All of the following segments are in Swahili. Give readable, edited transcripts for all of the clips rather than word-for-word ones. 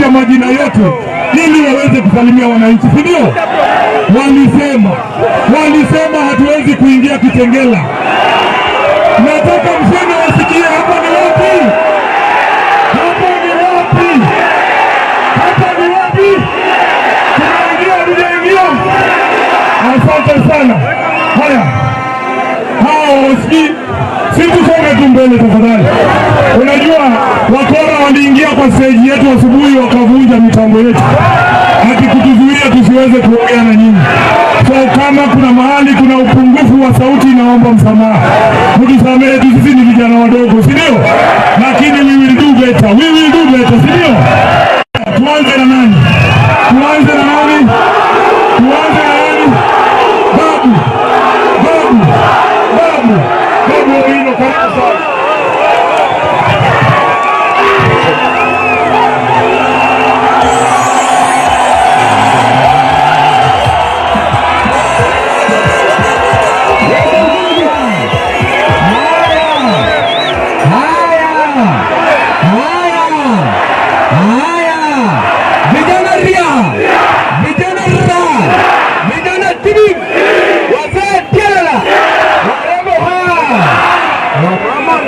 kuandika majina yetu ili waweze kusalimia wananchi, si ndio? Walisema hatuwezi kuingia Kitengela. Nataka mseme wasikie hapa ni wapi? Hapa ni wapi? Hapa ni wapi? Tunaingia. Asante sana. Haya. Sisi tusonge tu mbele tafadhali. Unajua wakora waliingia kwa stage yetu asubuhi wakavunja mitambo yetu. Haki kutuzuia tusiweze kuongea na nyinyi. So kama kuna mahali kuna upungufu wa sauti naomba msamaha. Mtusamehe tu, sisi ni vijana wadogo, si ndio? Lakini we will do better, si ndio? Tuanze na nani? Babu Owino, karibu sana.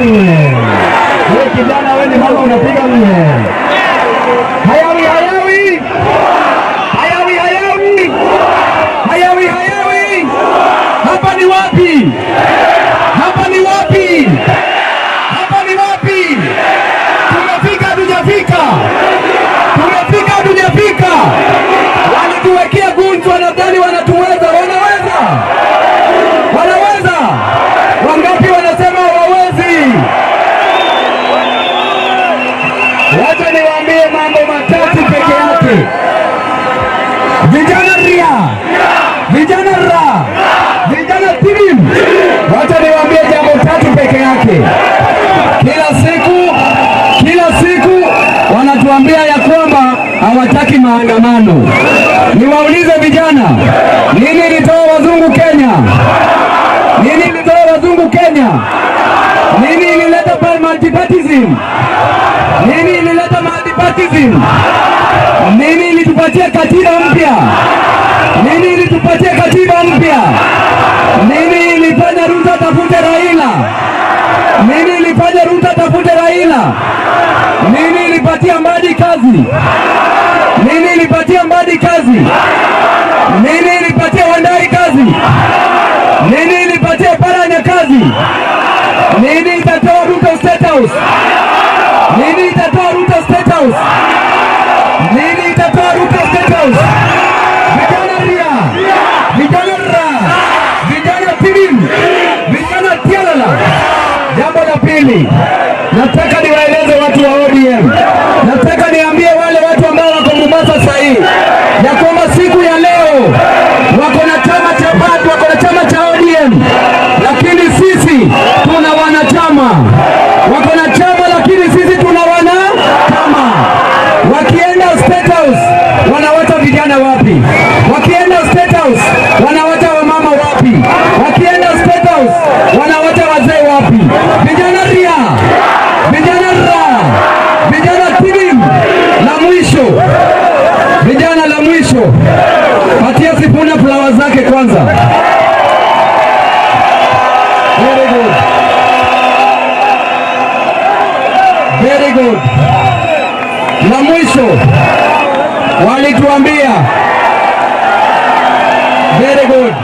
Wewe kijana, wewe ni mama unapiga mwe. Hayawi. Hapa ni wapi? Tumefika. Walituwekea gunju, wanadhani wanatuweza. Wanaweza. Wangapi wanasema hawawezi? Wacha niwaambie mambo matatu peke yake. Vijana timu. Wacha niwaambie jambo tatu peke yake. Kila siku wanatuambia ya kwamba hawataki maandamano. Niwaulize vijana, nini ilitoa wazungu Kenya? Nini ilileta multipartyism? Nini ilitupatia katiba mpya? Nini ilifanya Ruto atafute Raila? Nini ilipatia Mbadi kazi? Nini ilipatia Wandari kazi? Nini ilipatia Paranya kazi? Nini itatoa Ruto State House? Vijana timu, vijana tialala. Jambo la pili, nataka niwaeleze watu wa ODM. Nataka niambie wale watu ambao wako Mombasa sasa hivi ya kwamba siku ya leo wako na chama cha BAD, wako na chama cha ODM, lakini sisi tuna wanachama. Wako na chama lakini sisi tuna wanachama. Wakienda State House wanawacha vijana wapi? Wakienda State House wanawacha wamama wapi? Wakienda State House wanawacha wazee wapi? Vijana timu la mwisho, patia Sifuna flowers zake kwanza. Very good. La mwisho walituambia, very good.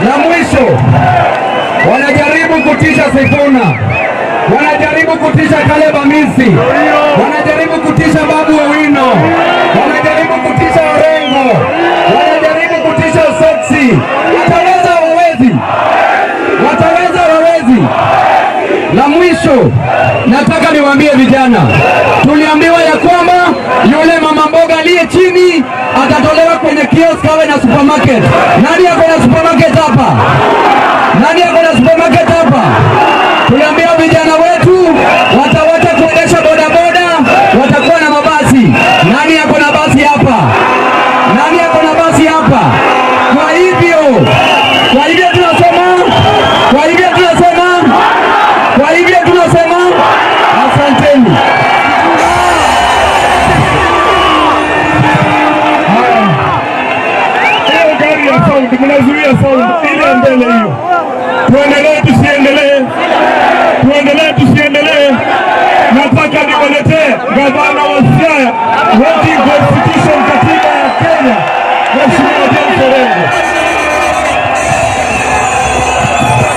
La mwisho wanajaribu kutisha Sifuna, wanajaribu kutisha Caleb Amisi, wanajaribu kutisha Babu Owino, wanajaribu kutisha Orengo, wanajaribu kutisha Soksi. Wataweza wawezi? La mwisho nataka niwaambie vijana, tuliambiwa ya kwamba yule mama mboga aliye chini atatolewa kwenye kiosk awe na supermarket. Nani ako na supermarket hapa? Tuliambiwa vijana wetu watawacha kuendesha bodaboda, watakuwa na mabasi. Nani ako na basi hapa? Kwa hivyo tunasema asanteni. mnazuia sound ile mbele hiyo. Tuendelee tusiendelee? Tuendelee tusiendelee? Nataka niwaletee gavana wa Siaya working constitution, katiba ya Kenya, Mheshimiwa James Orengo.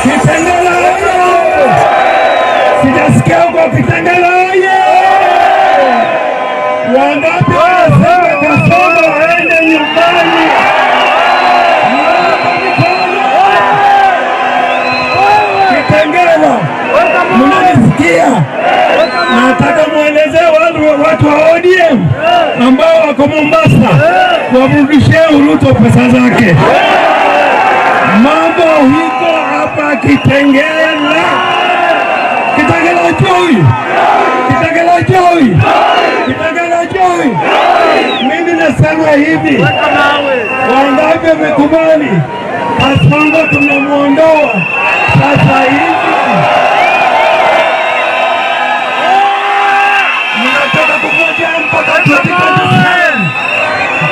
Kitengela oye! Sijasikia kwa Kitengela oye! Wangapi wanasema Kasongo aende nyumbani? Kitengela, mnanisikia? Nataka muelezee watu wa ODM ambao wako Mombasa warudishie Ruto pesa zake. Mambo hiko hapa Kitengela. Kitengela joy! Kitengela joy! Kitengela joy! Mimi nasema hivi, wangapi wamekubali Kasongo tunamuondoa sasa hivi? Mnataka kumoja mpaka 2027?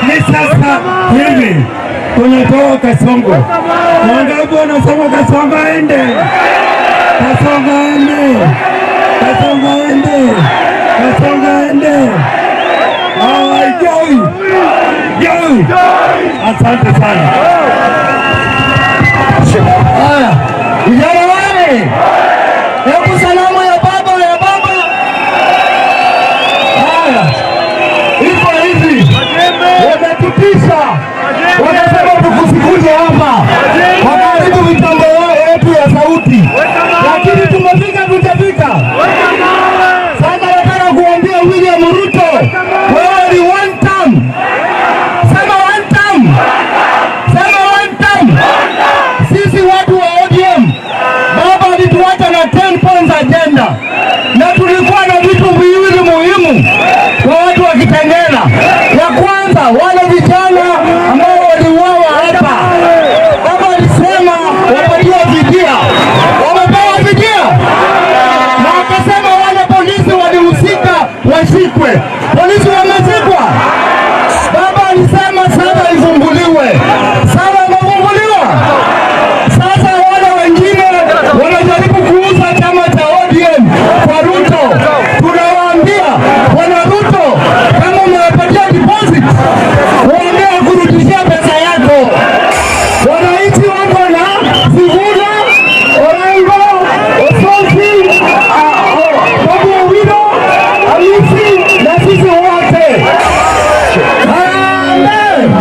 Ni sasa hivi tunatoa Kasongo. Wangapi wanasema Kasongo aende? Kasongo aende! Kasongo aende! Kasongo aende! Joy! Joy! Asante sana. Haya, vijana wale, hebu salamu ya baba, ya baba. Haya, iko hivi, wametupisha, wanasema tukusikuje hapa, wakaribu mitambo yetu ya sauti, lakini tumefika, tutafika. Sasa nataka kuambia William Ruto, wewe ni one term. Sema one term. Sema one term. Sisi watu wa ODM, baba alituacha na 10 points agenda, na tulikuwa na vitu viwili muhimu kwa watu wa Kitengela. Ya kwanza, wale vijana ambao waliuawa hapa, baba alisema wapatiwe fidia. Wamepewa fidia, na akasema wale polisi walihusika washikwe. Polisi wameshikwa. Baba alisema sasa ifumbuliwe. Sasa imefumbuliwa. Sasa wale wengine wanajaribu kuuza chama cha ODM kwa Ruto. Tunawaambia Bwana Ruto, kama umewapatia deposit, waambie kurudishia pesa yako. Wananchi wako na Sifuna, Orengo, Ososi, Babu Owino, Alisi na sisi wote. Amen.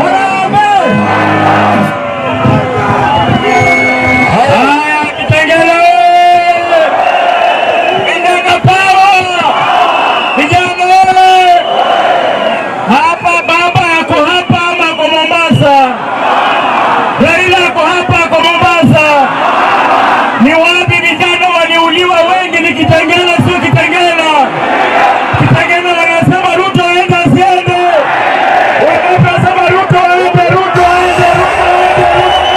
Amen. Haya, Kitengela vijana power! Vijana hapa, baba yako hapa ama kwa Mombasa? Raila yako hapa kwa Mombasa? Ni wapi vijana waliuliwa wengi? Ni Kitengela, sio Kitengela. Kitengela wanasema Ruto aende asiende. Wangapi wanasema Ruto aende, Ruto aende, Ruto aende?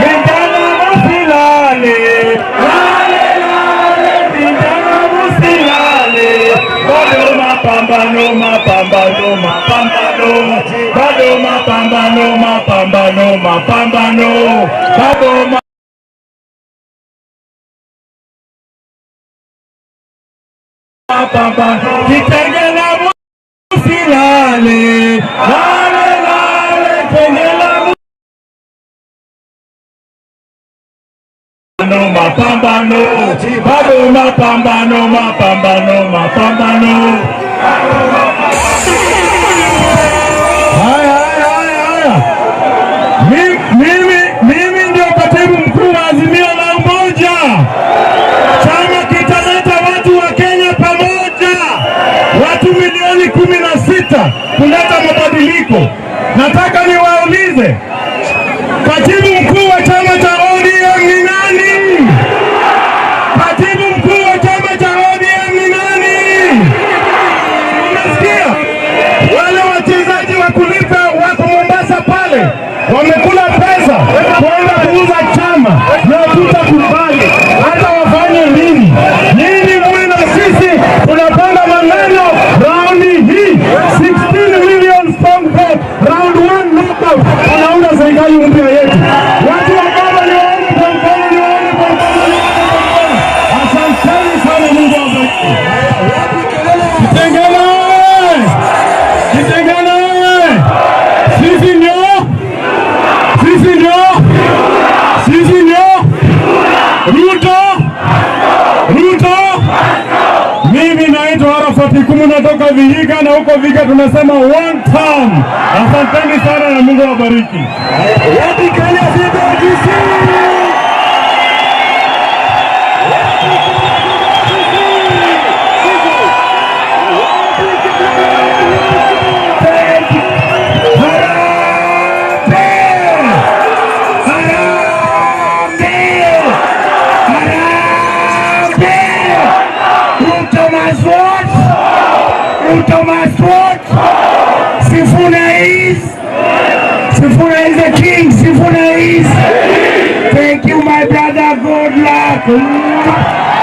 Vijana msilale, lale lale, vijana msilale. Bado mapambano, mapambano, mapambano. Bado mapambano, mapambano, mapambano. Bado mapambano. Kitengela msilale, lale lale, Kitengela mapambano, bado mapambano, mapambano, mapambano. Haya. Mimi ndio katibu mkuu wa Azimio la Umoja. Chama kitaleta watu wa Kenya pamoja, watu milioni 16 kuleta mabadiliko. Nataka niwaulize, katibu mkuu wa chama cha ODM ni nani? Katibu mkuu wa chama cha ODM ni nani? Unasikia? Wale wachezaji wa kulipa wako Mombasa pale, wamekula pesa kwenda kuuza chama, na tutakubali hata wafanye nini. Nini mwe na sisi tunapanga maneno raundi hii 16 million strong vote round 1. serikali mpya yetu. Watu wa baba ni waone kwa mkono, ni waone kwa mkono, ni waone kwa mkono. Asanteni sana, Mungu awabariki. Kitengela! Kitengela! Sisi ndio! Sisi ndio! Sisi ndio! Ruto! Ruto! Mimi naitwa Arafat Kumu, natoka Vihiga, na huko Vihiga tunasema one term. Asanteni sana na Mungu awabariki. Wapi Kenya CBC? Sifuna is the king. Sifuna is. Thank you, my brother. Good luck.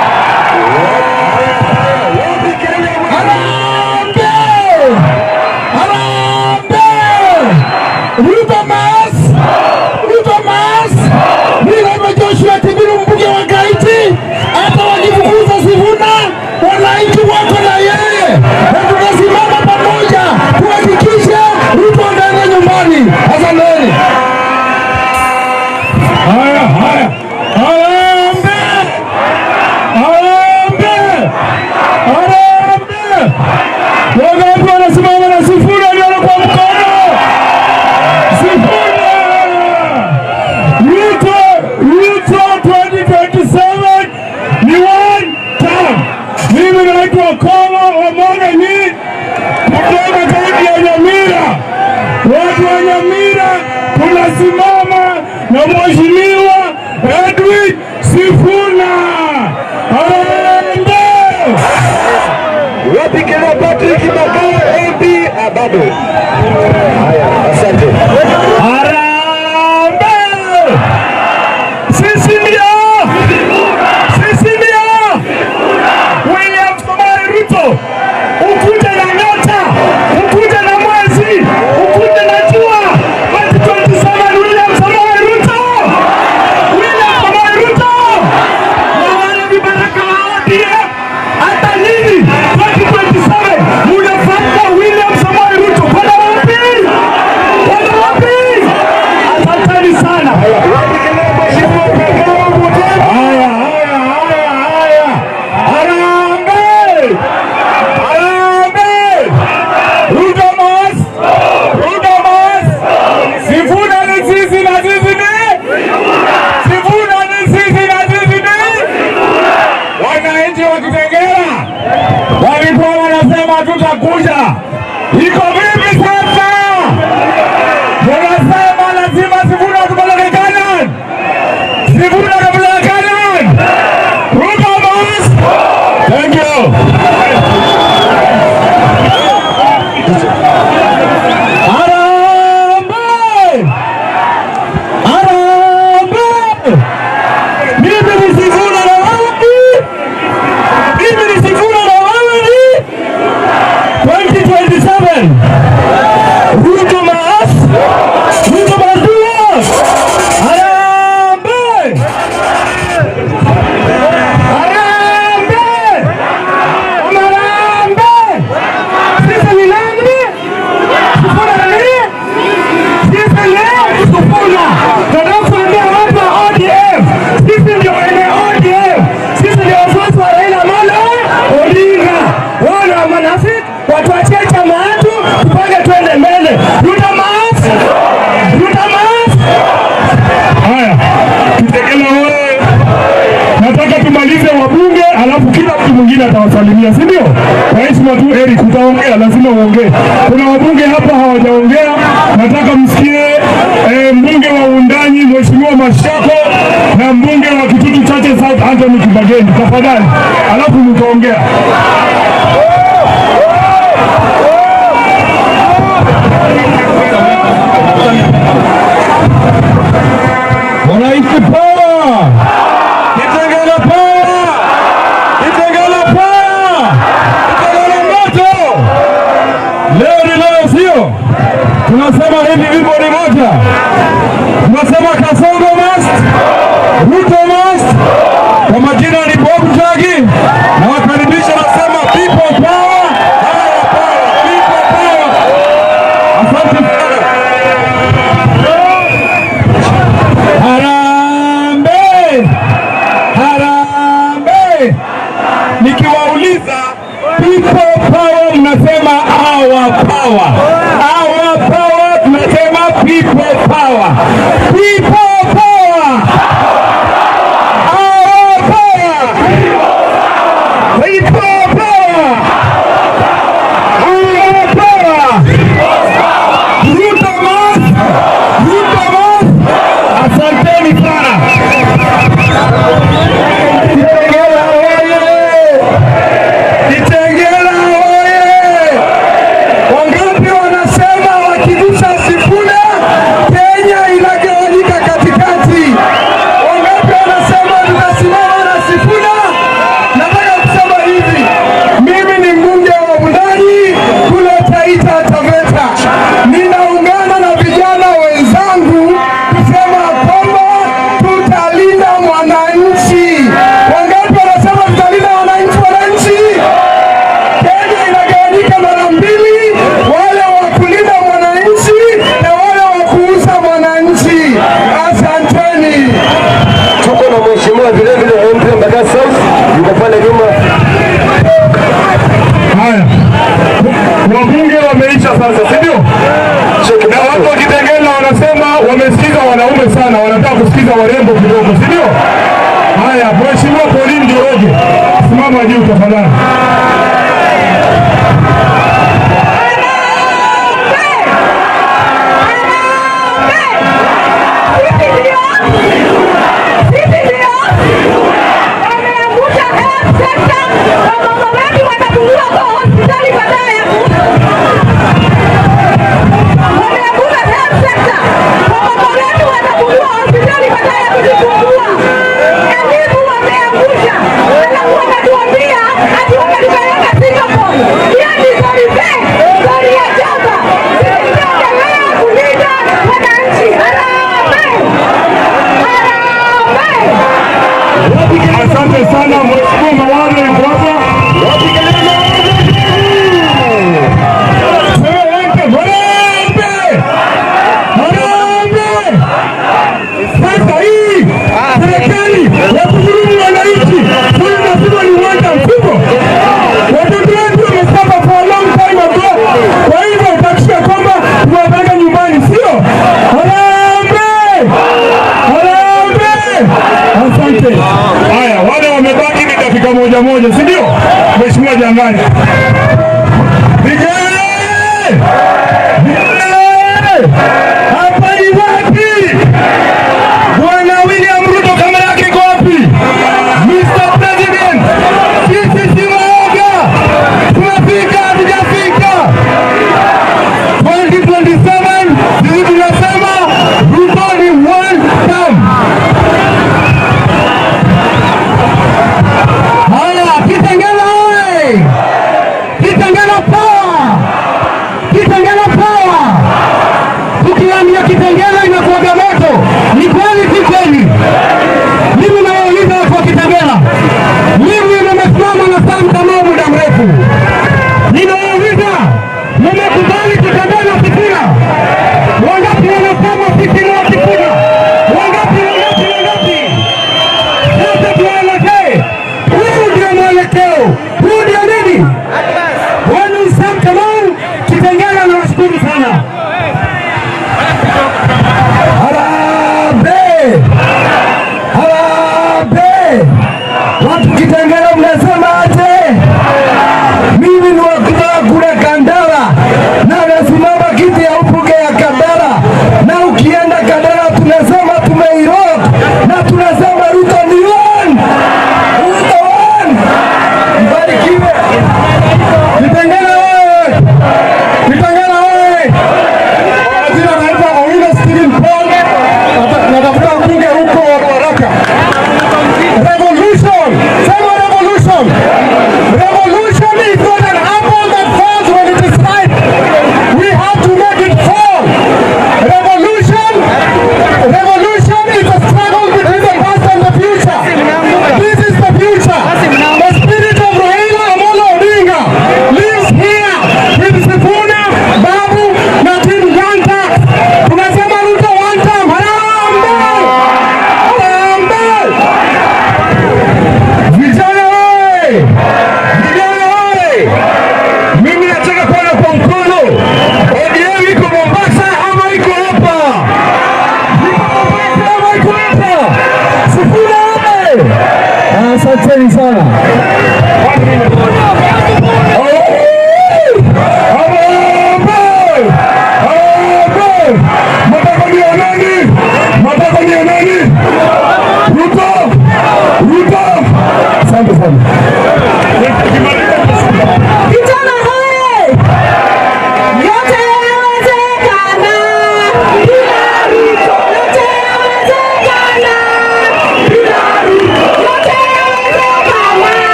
Ruto Mas. Ruto Mas. Mimi Joshua Tibiru, mbunge wa Gaiti. Hata wakifukuza Sifuna, wananchi wako na yeye. Na tunasimama pamoja kuhakikisha Ruto anaenda nyumbani. Asanteni. Haya, haya. Harambee! Harambee! Harambee! Wangapi wanasimama na Sifuna ndio kwa mkono? Sifuna! Ruto 2027 ni one term. Mimi naitwa Kolo Omogeni kutoka kaunti ya Nyamira. Watu wa Nyamira tunasimama na Mheshimiwa Edwin Sifuna. Harambee! Wapi Kenya Patrick Magao MP bado. Haya, asante. Harambee! Sisi ndio! Sisi ndio! William Samoei Ruto, ukuje na nyota, ukuje na mwezi, ukuje na jua. 2027 William Samoei Ruto! William Samoei Ruto! Na wale vibaraka wa ODM, hata nyinyi 2027 munafuata William Samoei Ruto. Kwenda wapi? Kwenda wapi? Asanteni sana. Haya, haya, haya, haya. Harambee! Harambee! Ruto Mas! Ruto Mas! Sifuna ni sisi na sisi ni? Sifuna ni sisi na sisi ni? Wananchi wa Kitengela walikuwa wanasema tutakuja. Iko vipi sasa? Wanasema lazima Sifuna tupeleke Canaan. Sifuna tupeleke Canaan. Ruto Mas! Thank you. Harambee! Harambee! Mimi ni Sifuna na wapi? Mimi ni Sifuna na wapi? 2027 Ruto Mas! Ruto Mas! Harambee! Harambee! Harambee! Sisi ni nani? Sifuna ni nini? Sisi ni Sifuna. Tunakuambia hapa ODM. Sisi ndio ene ODM. Sisi ndio wafuasi wa Raila Amolo Odinga. Wana wa manafiki watuachie chama yetu tupage twende mbele. Ruto Mas! Ruto Mas! Haya. Kitengela wewe. Nataka tumalize wabunge alafu kila mtu mwingine atawasalimia, si ndio? Kwa heshima tu Eric, utaongea, lazima uongee. Kuna wabunge hapa hawajaongea. Nataka msikie mbunge wa Undanyi Mheshimiwa Mashako na mbunge wa Kitutu Chache South Anthony Kibageni, tafadhali. Alafu mtaongea. Wananchi power! Kitengela power! Kitengela power! Kitengela moto! Leo ni leo, sio? Tunasema hivi, wimbo ni moja. tunasema our power. Our power tunasema people power. People power. Our power. People power. Our power. Ruto mas. Asanteni sana. Kitengela oye! Wangapi wanasema wakigusa Sifuna Kenya inagawanyika katikati? Wangapi wanasema tutasimama na Sifuna? Nataka kusema hivi, mimi ni mbunge wa Wundanyi kule Taita Taveta. Ninaungana na vijana wenzangu kusema kwamba tutalinda mwananchi. Wangapi wanasema tutalinda wananchi? Kenya inagawanyika mara mbili, wale wa kulinda mwananchi na wale wa kuuza mwananchi. Asanteni. Tuko na mheshimiwa vile vile MP Embakasi South yuko pale nyuma. Haya, wabunge wameisha sasa, si ndio? Na watu wa Kitengela wanasema wamesikiza wanaume sana, wanataka kusikiza warembo kidogo, si ndio? Haya, mheshimiwa Pauline Njoroge, simama juu tafadhali. Asante sana mheshimiwa Mawale Mbwapa. Sasa hii serikali ya kudhulumu wananchi, huyu lazima ni uwanja mkubwa. Watoto wetu wamesoma for a long time ago, kwa hivyo utakisha kwamba tuwapeleka nyumbani, sio? Harambee! Harambee! Asante. Haya, wale wamebaki ni dakika moja moja, si ndio? Mheshimiwa Jangani. Vigele! Hapa ni wapi? Bwana William Ruto, kamera yake iko wapi? Mr. President, sisi si waoga. Tumefika, hatujafika. 2027, sisi tunasema Ruto ni one term. Haya, Kitengela oye! Kitengela power! Kitengela power!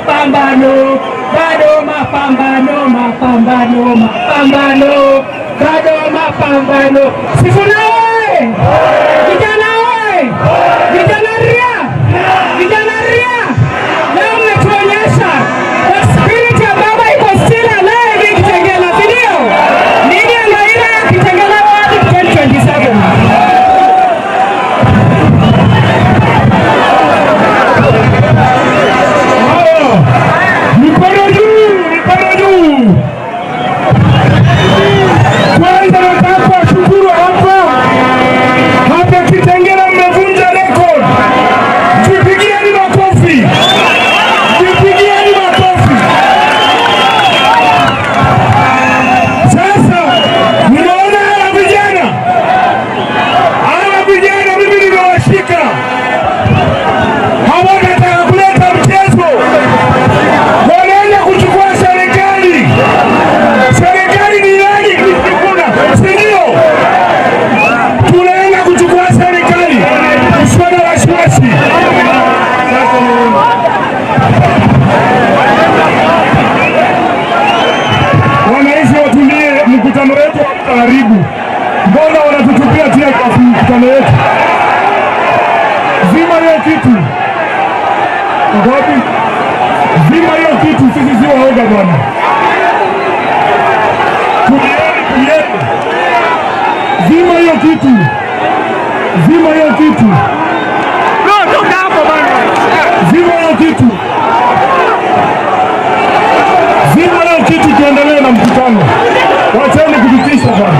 mapambano, bado mapambano, mapambano, mapambano, bado mapambano. Sifuna wewe! Vijana wewe! Vijana ria! Vijana ria! Leo mmetuonyesha the spirit ya baba iko still alive in Kitengela, ndio? Nini anaira ya Kitengela hadi 2027? Mikono juu, mikono juu. Kwanza nataka kushukuru hapa Kitengela mmevunja record. Jipigieni makofi. Jipigieni makofi. Sasa mnaona hawa vijana mimi nimewashika. Hawataka kuleta mchezo. Wanaenda kuchukua serikali. Serikali ni nani? Kuna, si ndio? Tunaenda kuchukua serikali. Mswada wa Shwasi. Wananchi watulie, mkutano wetu karibu. Mbona wanatutupia tia kwa mkutano wetu? Zima hiyo kitu. Ngapi? Zima hiyo kitu, sisi si waoga bwana. Kulieni. Zima hiyo kitu. Zima hiyo kitu. Toka hapo bwana. Zima hiyo kitu. Zima hiyo kitu, tuendelee na mkutano. Wacheni kututisha bwana.